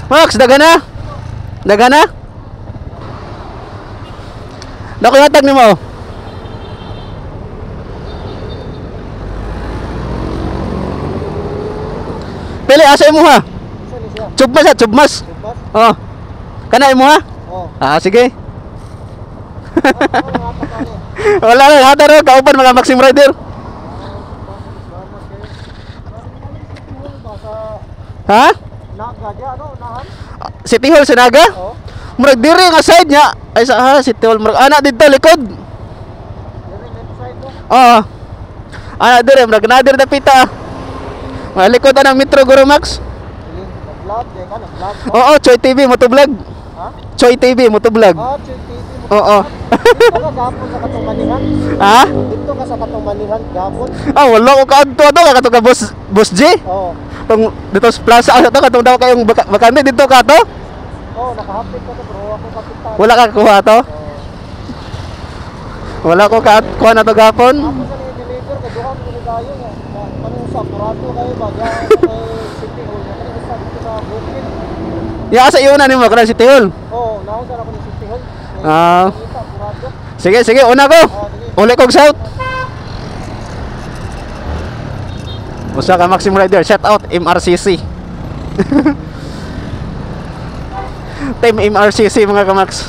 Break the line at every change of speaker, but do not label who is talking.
Max, daga na. Daga na. Dako yung atag ni mo. Pili, asa mo ha? Chubmas ha, chubmas. Oh. Kana mo ha?
Oh.
Ah, sige. Wala na, hata rin, kaupan mga Maxim Rider. Ha?
Naga dia ano, nahan?
City Hall sa Naga?
Oh.
Murag diri nga side niya. Ay sa City Hall murag ana dito likod.
Diri left side mo.
Oo. Ana diri murag nadir na pita. Mga likod ang Metro Guru Max.
Nag-vlog, di ka nag-vlog.
Oo, Choy TV motovlog.
Ha?
Choy TV motovlog.
Ah, Choy TV.
Oo.
Dito ka gapon sa katong manihan.
Ha?
Dito ka sa katong manihan gapon.
Ah, wala ko kaadto ato ka ka boss G.
Oo.
Tong dito sa plaza ato katong daw kayong bakante dito ka to.
Oo, nakahapit ka to bro. Ako kapitan.
Wala ka kuha to. Wala ko kuha na to gapon.
Ako sa deliver ka duha mo kayo nga. Kanang sa Purato kayo bagya kay City Hall. Kanang isa dito sa Bukid.
Ya sa iyo na nimo kana City Hall.
Oo, naon sa ako ni City Hall.
Ah.
Purato.
Sige, sige, una ko. Uli kong shout. Usa ka Maxim Rider, shout out MRCC. Team MRCC mga kamax.